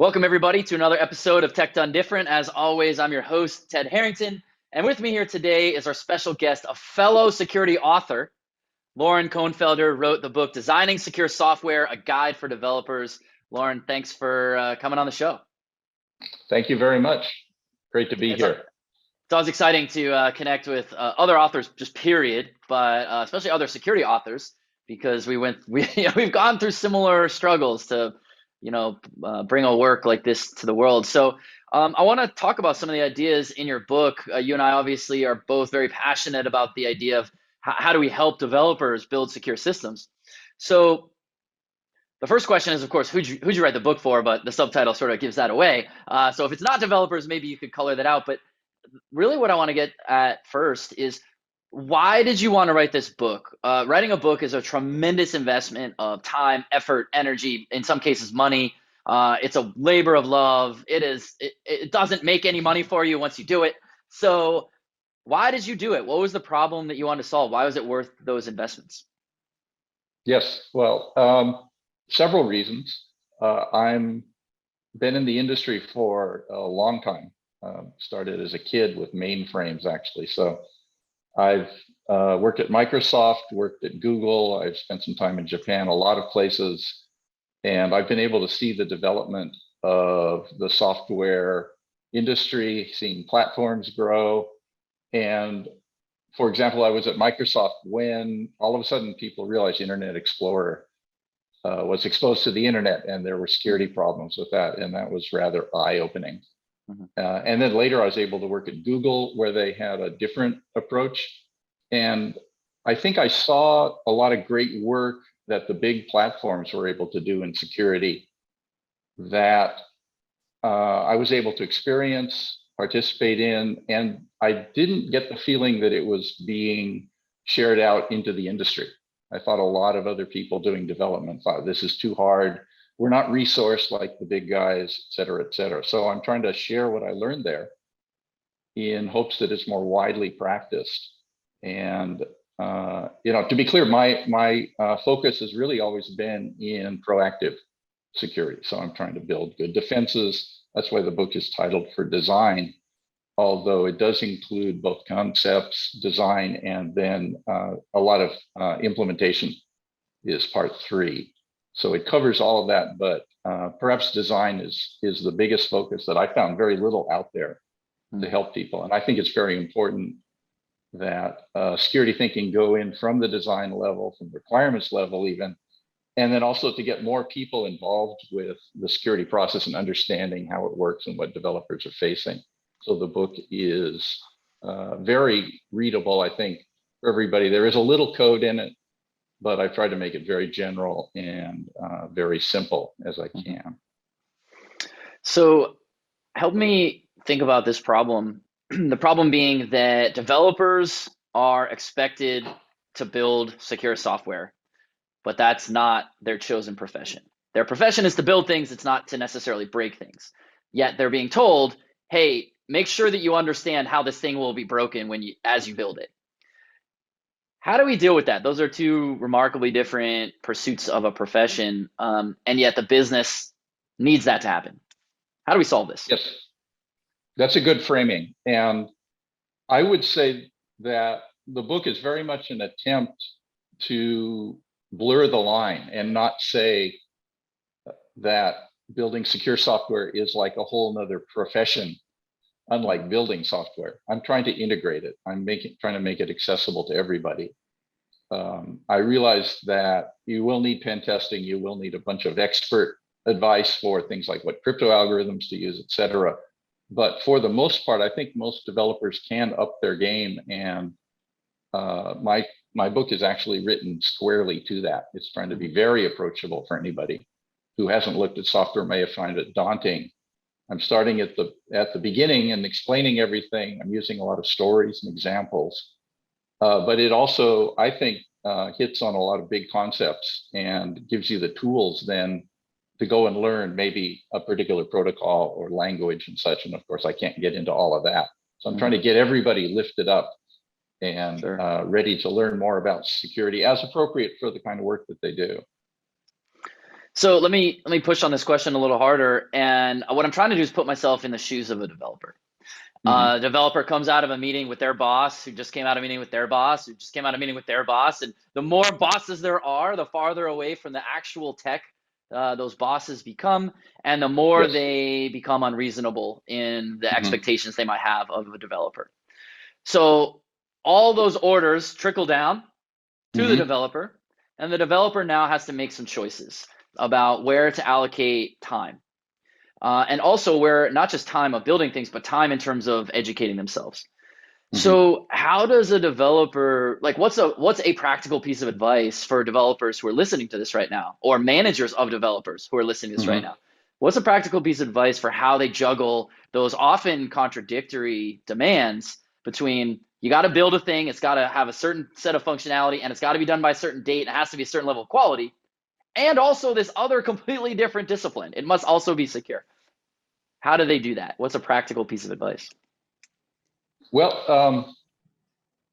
Welcome, everybody, to another episode of Tech Done Different. As always, I'm your host, Ted Harrington. And with me here today is our special guest, a fellow security author. Loren Kohnfelder wrote the book, Designing Secure Software, A Guide for Developers. Loren, thanks for coming on the show. Thank you very much. Great to be here. It's always exciting to connect with other authors, just period, but especially other security authors, because we've gone through similar struggles to bring a work like this to the world. So I want to talk about some of the ideas in your book. You and I obviously are both very passionate about the idea of how do we help developers build secure systems. So the first question is, of course, who'd you write the book for? But the subtitle sort of gives that away. So if it's not developers, maybe you could color that out. But really what I want to get at first is, why did you want to write this book? Writing a book is a tremendous investment of time, effort, energy, in some cases money. It's a labor of love. It doesn't make any money for you once you do it. So why did you do it? What was the problem that you wanted to solve? Why was it worth those investments? Yes, well, several reasons. I'm been in the industry for a long time. Started as a kid with mainframes, actually. So I've worked at Microsoft, worked at Google. I've spent some time in Japan, a lot of places, and I've been able to see the development of the software industry, seeing platforms grow. And for example, I was at Microsoft when all of a sudden people realized Internet Explorer was exposed to the internet, and there were security problems with that, and that was rather eye-opening. And then later I was able to work at Google, where they had a different approach. And I think I saw a lot of great work that the big platforms were able to do in security that I was able to experience, participate in, and I didn't get the feeling that it was being shared out into the industry. I thought a lot of other people doing development thought this is too hard. We're not resourced like the big guys, et cetera, et cetera. So I'm trying to share what I learned there in hopes that it's more widely practiced. And to be clear, my focus has really always been in proactive security. So I'm trying to build good defenses. That's why the book is titled For Design, although it does include both concepts, design, and then a lot of implementation is part 3. So it covers all of that, but perhaps design is the biggest focus that I found very little out there to help people. And I think it's very important that security thinking go in from the design level, from requirements level even, and then also to get more people involved with the security process and understanding how it works and what developers are facing. So the book is very readable, I think, for everybody. There is a little code in it, but I try to make it very general and very simple as I can. So help me think about this problem. The problem being that developers are expected to build secure software, but that's not their chosen profession. Their profession is to build things. It's not to necessarily break things. Yet they're being told, hey, make sure that you understand how this thing will be broken as you build it. How do we deal with that? Those are two remarkably different pursuits of a profession, and yet the business needs that to happen. How do we solve this? Yes, that's a good framing. And I would say that the book is very much an attempt to blur the line and not say that building secure software is like a whole nother profession, unlike building software. I'm trying to integrate it. I'm trying to make it accessible to everybody. I realize that you will need pen testing. You will need a bunch of expert advice for things like what crypto algorithms to use, et cetera. But for the most part, I think most developers can up their game. And my book is actually written squarely to that. It's trying to be very approachable for anybody who hasn't looked at software, may have found it daunting. I'm starting at the beginning and explaining everything. I'm using a lot of stories and examples, but it also, I think, hits on a lot of big concepts and gives you the tools then to go and learn maybe a particular protocol or language and such. And of course, I can't get into all of that. So I'm trying to get everybody lifted up and ready to learn more about security as appropriate for the kind of work that they do. So let me push on this question a little harder. And what I'm trying to do is put myself in the shoes of a developer. Hmm. Developer comes out of a meeting with their boss, who just came out of a meeting with their boss, who just came out of a meeting with their boss. And the more bosses there are, the farther away from the actual tech those bosses become, and the more Yes. they become unreasonable in the Hmm. expectations they might have of a developer. So all those orders trickle down to the Hmm. developer, and the developer now has to make some choices about where to allocate time. And also where not just time of building things, but time in terms of educating themselves. Hmm. So how does a developer like what's a practical piece of advice for developers who are listening to this right now, or managers of developers who are listening to this right Hmm. now? What's a practical piece of advice for how they juggle those often contradictory demands between you got to build a thing, it's got to have a certain set of functionality, and it's got to be done by a certain date, and it has to be a certain level of quality, and also this other completely different discipline. It must also be secure. How do they do that? What's a practical piece of advice? Well,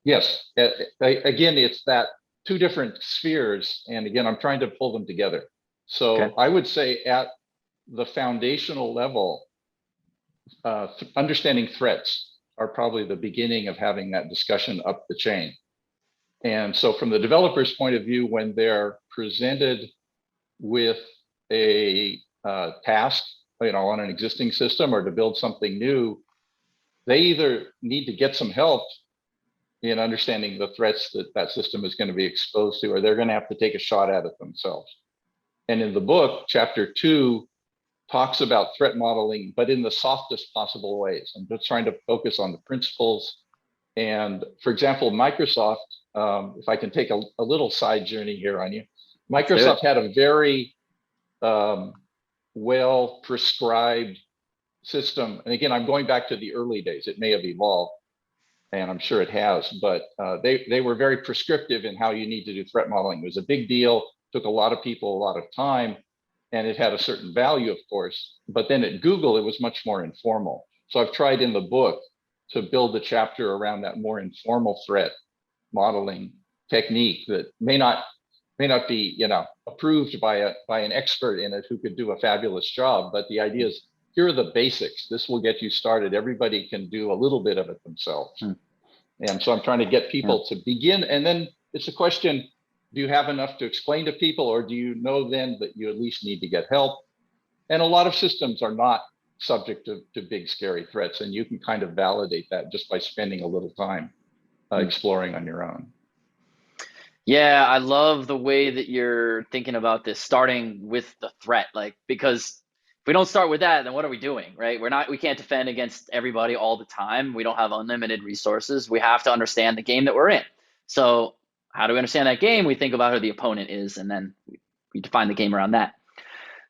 yes. Again, it's that two different spheres, and again, I'm trying to pull them together. Okay. So I would say at the foundational level, understanding threats are probably the beginning of having that discussion up the chain. And so, from the developer's point of view, when they're presented with a task, on an existing system or to build something new, they either need to get some help in understanding the threats that that system is going to be exposed to, or they're going to have to take a shot at it themselves. And in the book, chapter 2 talks about threat modeling, but in the softest possible ways. I'm just trying to focus on the principles. And for example, Microsoft, if I can take a little side journey here on you, Let's do Microsoft it. had a very um, well prescribed system. And again, I'm going back to the early days. It may have evolved, and I'm sure it has, but they were very prescriptive in how you need to do threat modeling. It was a big deal, took a lot of people a lot of time, and it had a certain value, of course. But then at Google, it was much more informal. So I've tried in the book to build a chapter around that more informal threat modeling technique that may not be approved by an expert in it who could do a fabulous job, but the idea is here are the basics. This will get you started. Everybody can do a little bit of it themselves. Hmm. And so I'm trying to get Yeah. people to begin. And then it's a question, do you have enough to explain to people, or do you know then that you at least need to get help? And a lot of systems are not subject to big, scary threats. And you can kind of validate that just by spending a little time Hmm. exploring on your own. Yeah, I love the way that you're thinking about this, starting with the threat. Like, because if we don't start with that, then what are we doing, right? We can't defend against everybody all the time. We don't have unlimited resources. We have to understand the game that we're in. So, how do we understand that game? We think about who the opponent is, and then we define the game around that.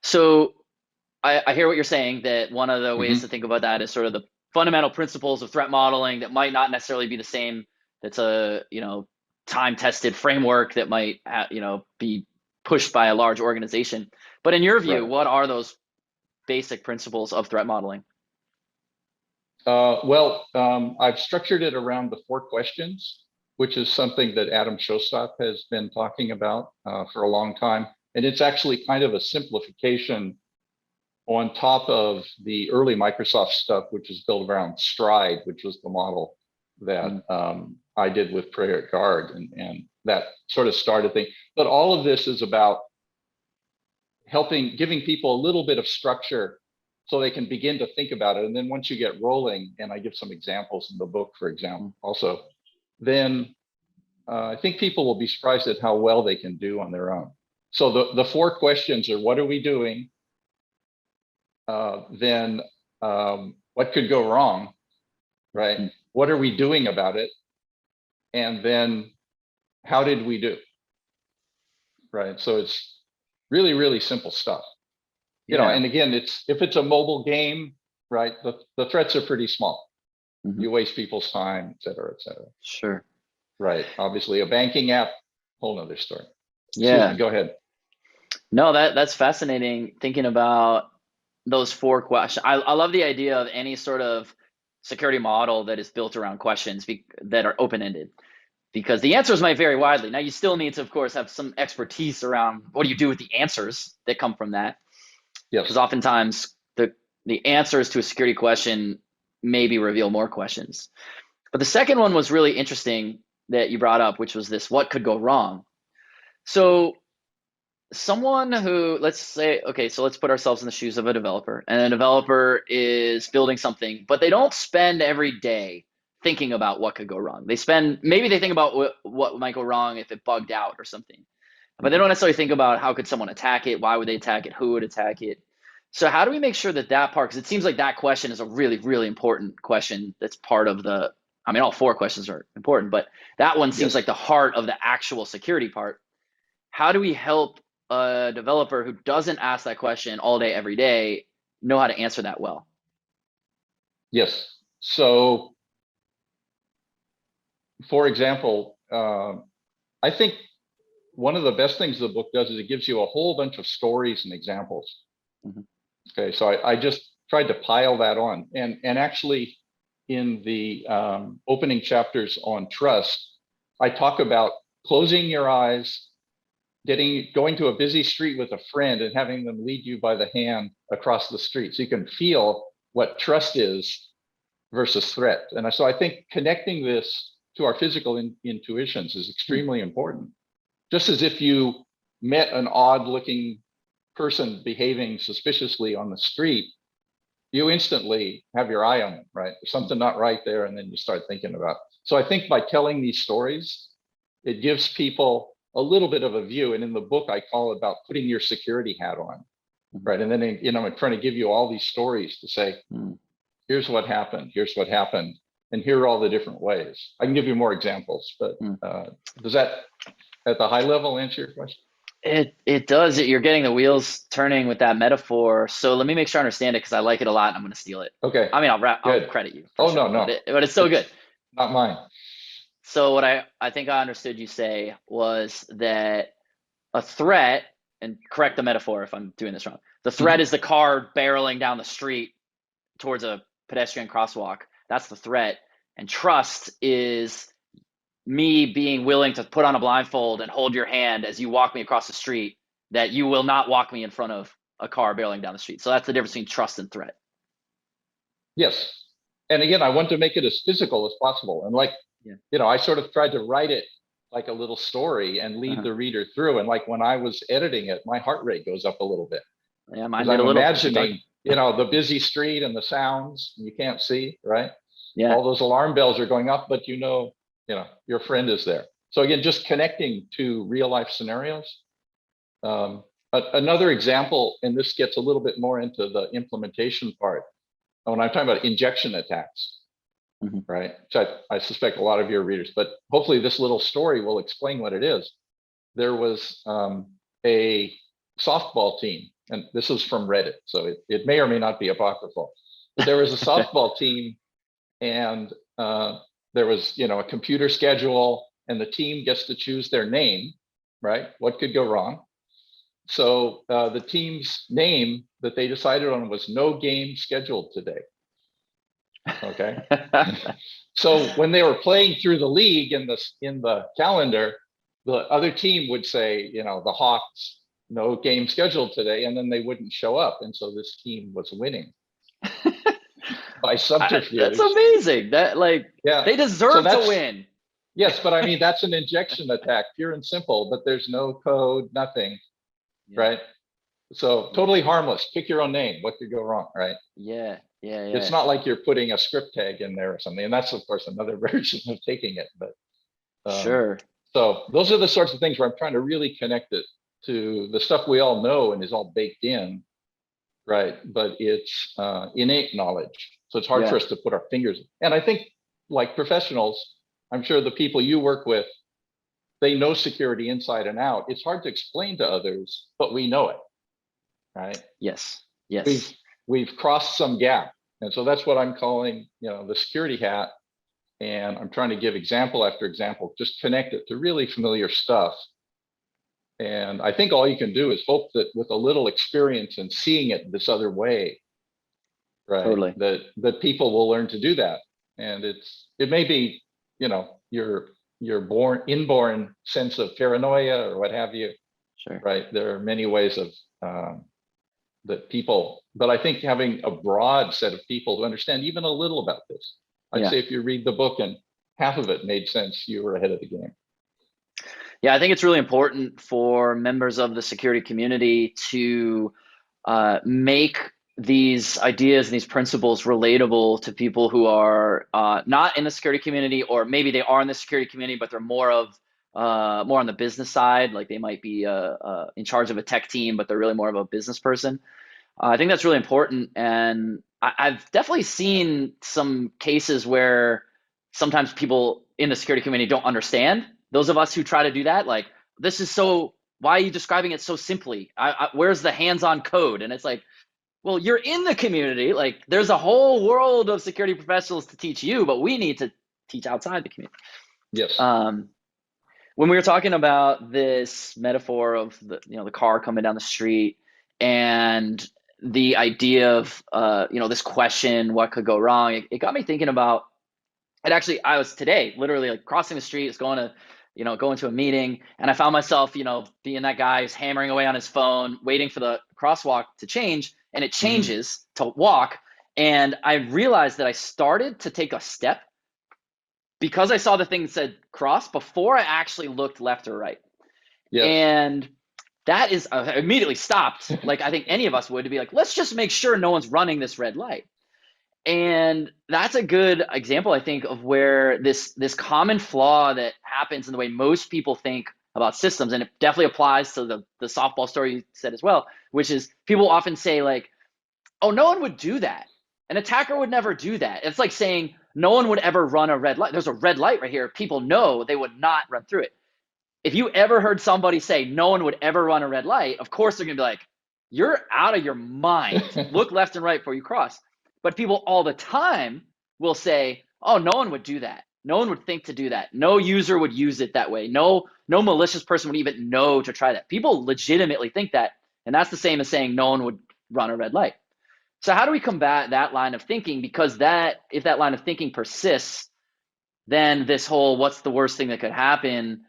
So, I hear what you're saying, that one of the ways to Hmm. think about that is sort of the fundamental principles of threat modeling that might not necessarily be the same. That's a, time tested framework that might, be pushed by a large organization. But in your view, Right. what are those basic principles of threat modeling? I've structured it around the four questions, which is something that Adam Shostak has been talking about for a long time. And it's actually kind of a simplification on top of the early Microsoft stuff, which is built around Stride, which was the model that Mm, I did with Project Guard, and that sort of started thing. But all of this is about giving people a little bit of structure so they can begin to think about it. And then once you get rolling, and I give some examples in the book, for example, mm, also, then I think people will be surprised at how well they can do on their own. So the four questions are: what are we doing? Then what could go wrong, right? mm. What are we doing about it? And then how did we do, right? So it's really, really simple stuff. Yeah. And again, if it's a mobile game, right, the threats are pretty small. Hmm. You waste people's time, et cetera, et cetera. Sure. Right. Obviously, a banking app, whole nother story. Excuse me, Yeah. go ahead. No, that's fascinating thinking about those four questions. I love the idea of any sort of security model that is built around questions that are open ended. because the answers might vary widely. Now, you still need to, of course, have some expertise around what do you do with the answers that come from that, because Yes. oftentimes the answers to a security question maybe reveal more questions. But the second one was really interesting that you brought up, which was this: what could go wrong? So someone who, let's say, okay, so let's put ourselves in the shoes of a developer, and a developer is building something, but they don't spend every day thinking about what could go wrong. Maybe they think about what might go wrong if it bugged out or something, but they don't necessarily think about how could someone attack it, why would they attack it, who would attack it. So how do we make sure that part, because it seems like that question is a really, really important question that's part of I mean, all four questions are important, but that one seems Yes. like the heart of the actual security part. How do we help a developer who doesn't ask that question all day, every day, know how to answer that well? Yes. So, for example, I think one of the best things the book does is it gives you a whole bunch of stories and examples. Mhm. Okay, so I just tried to pile that on, and actually, in the opening chapters on trust, I talk about closing your eyes, going to a busy street with a friend and having them lead you by the hand across the street so you can feel what trust is versus threat. And so I think connecting this to our physical intuitions is extremely important. Just as if you met an odd looking person behaving suspiciously on the street, you instantly have your eye on them, right? There's something not right there, and then you start thinking about it. So I think by telling these stories, it gives people a little bit of a view. And in the book, I call it about putting your security hat on, right? And then, I'm trying to give you all these stories to say, here's what happened, and here are all the different ways. I can give you more examples, but does that, at the high level, answer your question? It does. You're getting the wheels turning with that metaphor. So let me make sure I understand it, because I like it a lot and I'm going to steal it. Okay, I mean, I'll good. credit you for Oh, sure, no, but it's so good. Not mine. So what I think I understood you say was that a threat, and correct the metaphor if I'm doing this wrong, the threat is the car barreling down the street towards a pedestrian crosswalk. That's the threat. And trust is me being willing to put on a blindfold and hold your hand as you walk me across the street, that you will not walk me in front of a car barreling down the street. So that's the difference between trust and threat. Yes. And again, I want to make it as physical as possible. And I sort of tried to write it like a little story and lead the reader through. And like when I was editing it, my heart rate goes up a little bit. Yeah, mine did I'm a little. imagining, the busy street and the sounds you can't see, right? Yeah. All those alarm bells are going off, but your friend is there. So again, just connecting to real life scenarios. Another example, and this gets a little bit more into the implementation part, when I'm talking about injection attacks, right? Which I suspect a lot of your readers, but hopefully this little story will explain what it is. There was a softball team, and this is from Reddit, so it may or may not be apocryphal, but there was a softball team, and there was a computer schedule, and the team gets to choose their name, right? What could go wrong? So the team's name that they decided on was "No Game Scheduled Today." Okay. So when they were playing through the league in the calendar, the other team would say, the Hawks, "No game scheduled today," and then they wouldn't show up, and so this team was winning by subterfuge. That's amazing. They deserve to win. Yes, but I mean, that's an injection attack, pure and simple, but there's no code, nothing, right? So totally harmless. Pick your own name. What could go wrong, right? Yeah. It's not like you're putting a script tag in there or something, and that's of course another version of taking it. But sure. So those are the sorts of things where I'm trying to really connect it to the stuff we all know and is all baked in, right? But it's innate knowledge, so it's hard for us to put our fingers. And I think, like professionals, I'm sure the people you work with, they know security inside and out. It's hard to explain to others, but we know it, right? Yes. We've crossed some gap, and so that's what I'm calling, the security hat. And I'm trying to give example after example, just connect it to really familiar stuff. And I think all you can do is hope that with a little experience and seeing it this other way, right? Totally. That people will learn to do that. And it may be, your your inborn sense of paranoia or what have you, Sure. right? There are many ways of that people, but I think having a broad set of people who understand even a little about this, I'd Yeah. say if you read the book and half of it made sense, you were ahead of the game. Yeah, I think it's really important for members of the security community to make these ideas and these principles relatable to people who are not in the security community, or maybe they are in the security community, but they're more on the business side. Like they might be in charge of a tech team, but they're really more of a business person. I think that's really important, and I've definitely seen some cases where sometimes people in the security community don't understand. Those of us who try to do that, like, this is so. Why are you describing it so simply? Where's the hands-on code? And it's like, well, you're in the community. Like, there's a whole world of security professionals to teach you, but we need to teach outside the community. Yes. Um, when we were talking about this metaphor of the car coming down the street and the idea of this question, what could go wrong, it got me thinking about it. Actually, I was today literally like crossing the street, going to a meeting, and I found myself being that guy who's hammering away on his phone waiting for the crosswalk to change, and it Mhm. changes to walk, and I realized that I started to take a step because I saw the thing that said cross before I actually looked left or right. Yes. And that is, I immediately stopped, like I think any of us would, to be like, let's just make sure no one's running this red light. And that's a good example, I think, of where this common flaw that happens in the way most people think about systems, and it definitely applies to the softball story you said as well, which is people often say like, oh, no one would do that. An attacker would never do that. It's like saying no one would ever run a red light. There's a red light right here. People know they would not run through it. If you ever heard somebody say no one would ever run a red light, of course they're going to be like, you're out of your mind. Look left and right before you cross. But people all the time will say, oh, no one would do that. No one would think to do that. No user would use it that way. No malicious person would even know to try that. People legitimately think that. And that's the same as saying no one would run a red light. So how do we combat that line of thinking? Because if that line of thinking persists, then this whole what's the worst thing that could happen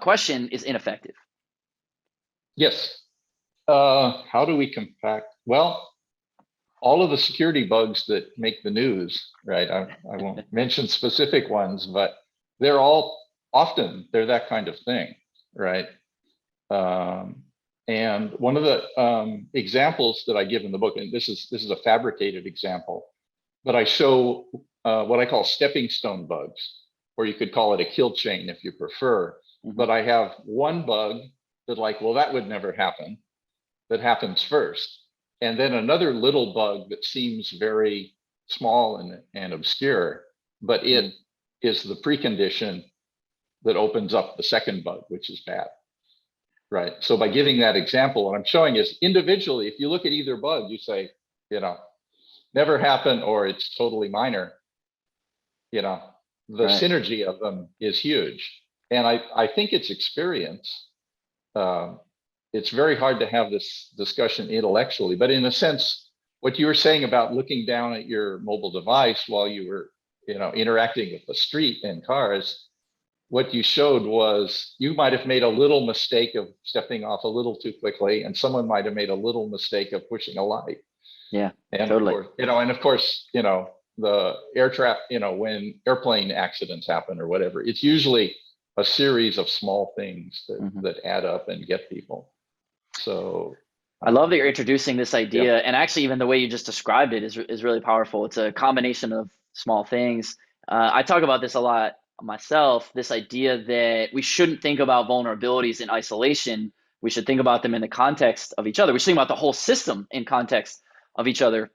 question is ineffective. Yes. How do we compact? Well, all of the security bugs that make the news, right? I won't mention specific ones, but they're that kind of thing, right? And one of the examples that I give in the book, and this is a fabricated example, but I show what I call stepping stone bugs, or you could call it a kill chain if you prefer. Mm-hmm. But I have one bug that that would never happen, that happens first. And then another little bug that seems very small and obscure, but it is the precondition that opens up the second bug, which is bad. Right. So by giving that example, what I'm showing is individually, if you look at either bug, you say, never happen, or it's totally minor. The right. synergy of them is huge. And I think it's experience. It's very hard to have this discussion intellectually, but in a sense, what you were saying about looking down at your mobile device while you were, interacting with the street and cars, what you showed was you might have made a little mistake of stepping off a little too quickly, and someone might have made a little mistake of pushing a light. Yeah, and totally. Of course, the air traffic, when airplane accidents happen or whatever, it's usually a series of small things that add up and get people. So I love that you're introducing this idea, and actually even the way you just described it is really powerful. It's a combination of small things. I talk about this a lot myself, this idea that we shouldn't think about vulnerabilities in isolation. We should think about them in the context of each other. We should think about the whole system in context of each other,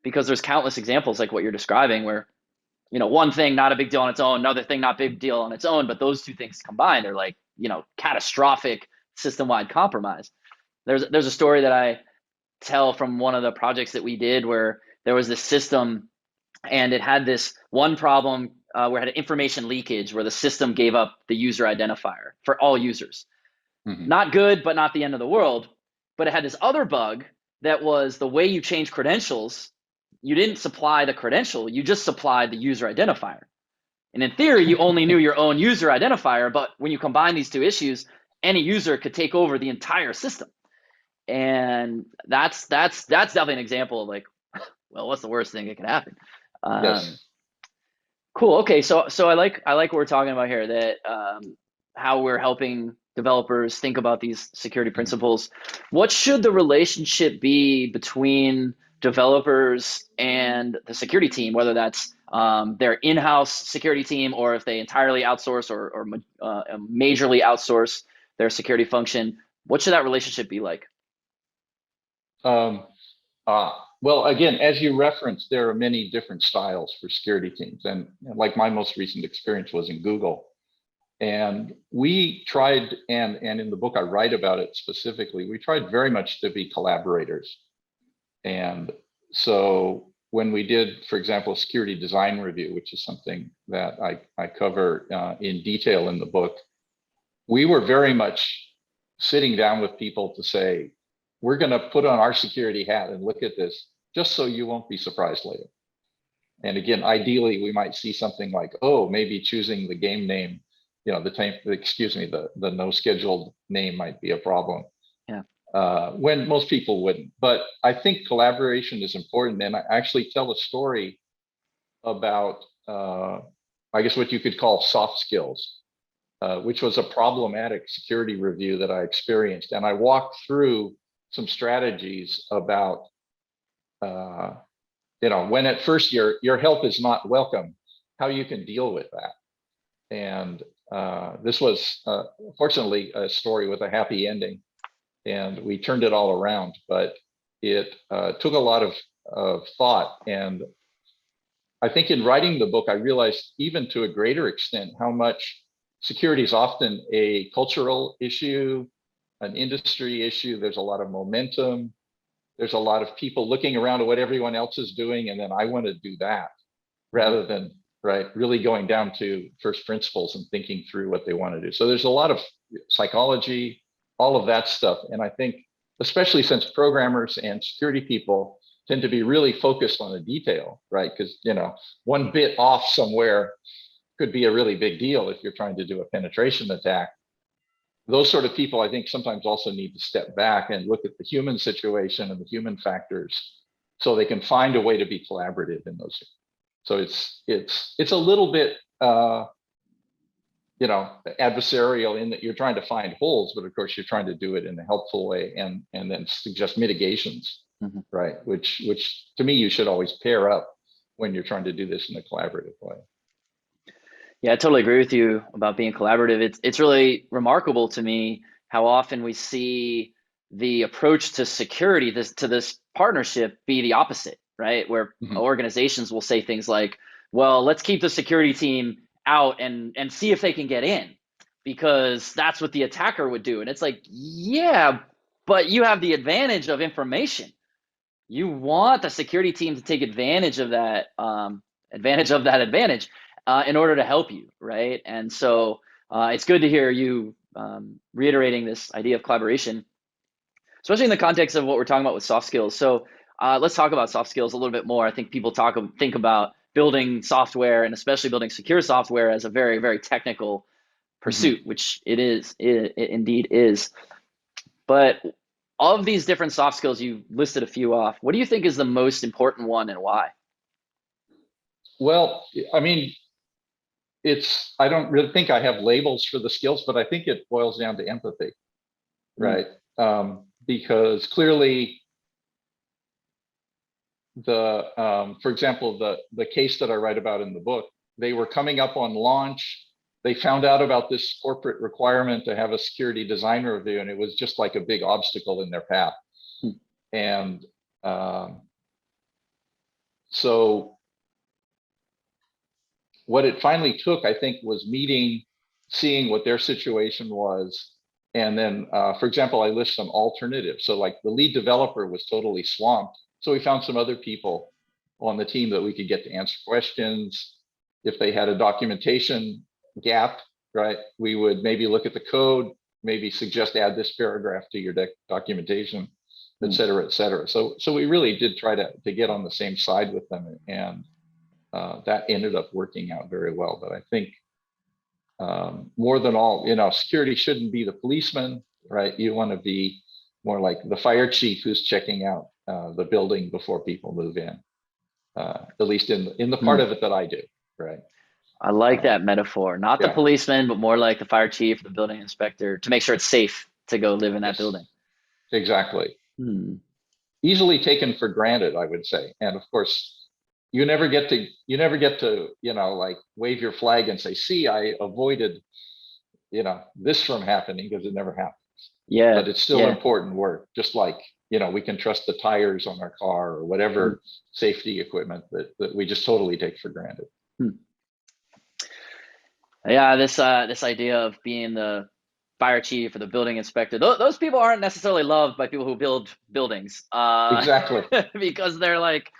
because there's countless examples like what you're describing where one thing not a big deal on its own, another thing not big deal on its own, but those two things combined are like catastrophic system-wide compromise. There's a story that I tell from one of the projects that we did where there was this system and it had this one problem where it had information leakage where the system gave up the user identifier for all users. Not good, but not the end of the world. But it had this other bug that was the way you change credentials. You didn't supply the credential, you just supplied the user identifier. And in theory, you only knew your own user identifier, but when you combine these two issues, any user could take over the entire system. And that's definitely an example of like, well, what's the worst thing that could happen? Um, Yes. cool. Okay, so I like what we're talking about here. That how we're helping developers think about these security Mhm. principles. What should the relationship be between developers and the security team, whether that's their in-house security team or if they entirely outsource or majorly outsource their security function? What should that relationship be like? Um, well, again, as you referenced, there are many different styles for security teams. And like my most recent experience was in Google. And we tried, and in the book I write about it specifically, we tried very much to be collaborators. And so when we did, for example, a security design review, which is something that I cover in detail in the book, we were very much sitting down with people to say, we're going to put on our security hat and look at this just so you won't be surprised later. And again, ideally, we might see something like, oh, maybe choosing the game name, the no scheduled name might be a problem Yeah. when most people wouldn't. But I think collaboration is important. And I actually tell a story about, I guess, what you could call soft skills, which was a problematic security review that I experienced. And I walked through some strategies about, when at first your help is not welcome, how you can deal with that. And this was fortunately a story with a happy ending, and we turned it all around. But it took a lot of thought, and I think in writing the book, I realized even to a greater extent how much security is often a cultural issue, an industry issue. There's a lot of momentum. There's a lot of people looking around at what everyone else is doing, and then I want to do that rather than really going down to first principles and thinking through what they want to do. So there's a lot of psychology, all of that stuff. And I think, especially since programmers and security people tend to be really focused on the detail, right? Because, one bit off somewhere could be a really big deal if you're trying to do a penetration attack. Those sort of people, I think, sometimes also need to step back and look at the human situation and the human factors so they can find a way to be collaborative in those. So it's a little bit adversarial in that you're trying to find holes, but of course you're trying to do it in a helpful way and then suggest mitigations, Mhm. right? Which to me you should always pair up when you're trying to do this in a collaborative way. Yeah, I totally agree with you about being collaborative. It's really remarkable to me how often we see the approach to security, this partnership, be the opposite, right? Where Mhm. organizations will say things like, "Well, let's keep the security team out and see if they can get in, because that's what the attacker would do." And it's like, yeah, but you have the advantage of information. You want the security team to take advantage in order to help you, right? And so it's good to hear you reiterating this idea of collaboration, especially in the context of what we're talking about with soft skills. So let's talk about soft skills a little bit more. I think people think about building software and especially building secure software as a very, very technical Mhm. pursuit, which it is. It indeed is. But of these different soft skills, you listed a few off. What do you think is the most important one and why? Well, I mean, I don't really think I have labels for the skills, but I think it boils down to empathy, Mm, right? Because clearly for example, the case that I write about in the book, they were coming up on launch. They found out about this corporate requirement to have a security design review, and it was just like a big obstacle in their path. mm, And so what it finally took, I think, was seeing what their situation was. And then, for example, I list some alternatives. So like the lead developer was totally swamped. So we found some other people on the team that we could get to answer questions. If they had a documentation gap, right, we would maybe look at the code, maybe suggest add this paragraph to your documentation, et mm. cetera, et cetera. So we really did try to get on the same side with them. And that ended up working out very well. But I think more than all, security shouldn't be the policeman, right? You want to be more like the fire chief who's checking out the building before people move in. At least in the part of it that I do, right? I like that metaphor. Not the Yeah, policeman, but more like the fire chief, the building inspector, to make sure it's safe to go live in that yes, building. exactly. Hmm. Easily taken for granted, I would say. And of course, you never get to, like wave your flag and say, see, I avoided, this from happening, because it never happened. Yeah, But it's still yeah. important work, just like, we can trust the tires on our car or Hmm. whatever safety equipment that we just totally take for granted. Hmm. Yeah, this idea of being the fire chief or the building inspector, those people aren't necessarily loved by people who build buildings, Exactly. because they're like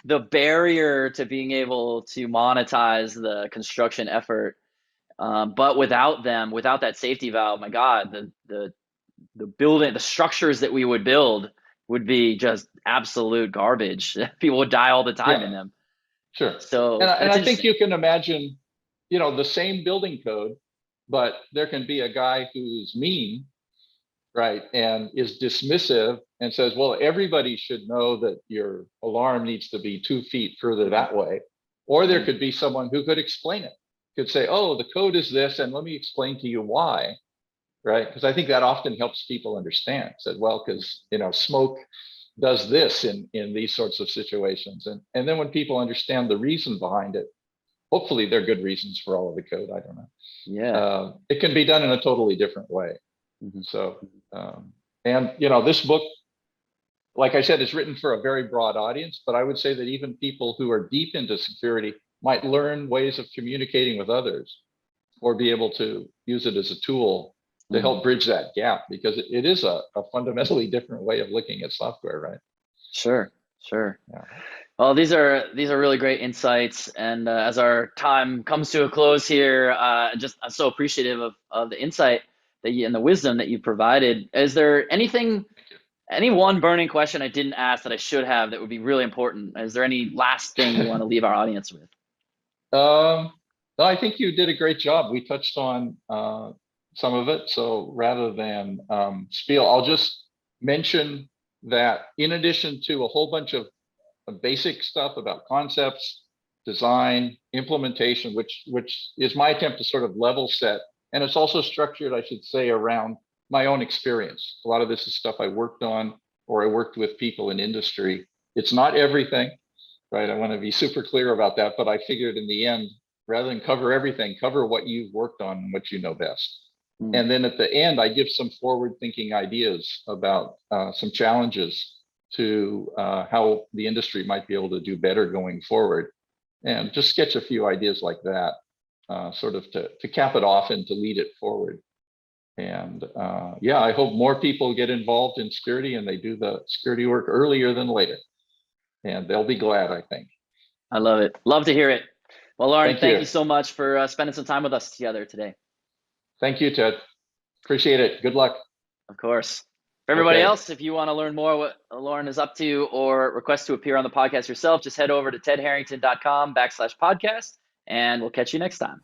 the barrier to being able to monetize the construction effort. But without them, without that safety valve, my God, the building, the structures that we would build would be just absolute garbage. People would die all the time in Yeah, them. sure. And So I, and that's I think interesting. you can imagine, the same building code, but there can be a guy who's mean, right, and is dismissive and says, well, everybody should know that your alarm needs to be 2 feet further Mhm. that way. Or there Mhm. could be someone who could explain it, could say, oh, the code is this, and let me explain to you why, right? Because I think that often helps people understand. Said, well, because smoke does this in these sorts of situations. And then when people understand the reason behind it, hopefully they're good reasons for all of the code. I don't know. Yeah. It can be done in a totally different way. Mhm. So, and this book, like I said, is written for a very broad audience, but I would say that even people who are deep into security might learn ways of communicating with others or be able to use it as a tool to Mhm. help bridge that gap, because it is a fundamentally different way of looking at software, right? Sure. Sure. Yeah. Well, these are really great insights, and as our time comes to a close here, just I'm so appreciative of the insight that you and the wisdom that you provided. Is there any one burning question I didn't ask that I should have that would be really important? Is there any last thing you want to leave our audience with? No, I think you did a great job. We touched on some of it. So rather than spiel, I'll just mention that in addition to a whole bunch of basic stuff about concepts, design, implementation, which is my attempt to sort of level set. And it's also structured, I should say, around my own experience. A lot of this is stuff I worked on or I worked with people in industry. It's not everything, right? I want to be super clear about that, but I figured in the end, rather than cover everything, cover what you've worked on and what you know best. Mm. And then at the end, I give some forward thinking ideas about some challenges to how the industry might be able to do better going forward. And just sketch a few ideas like that, sort of to cap it off and to lead it forward. And yeah, I hope more people get involved in security and they do the security work earlier than later. And they'll be glad, I think. I love it. Love to hear it. Well, Lauren, Thank thank you. you so much for spending some time with us together today. Thank you, Ted. Appreciate it. Good luck. Of course. For everybody Okay. else, if you want to learn more what Loren is up to or request to appear on the podcast yourself, just head over to tedharrington.com/podcast, and we'll catch you next time.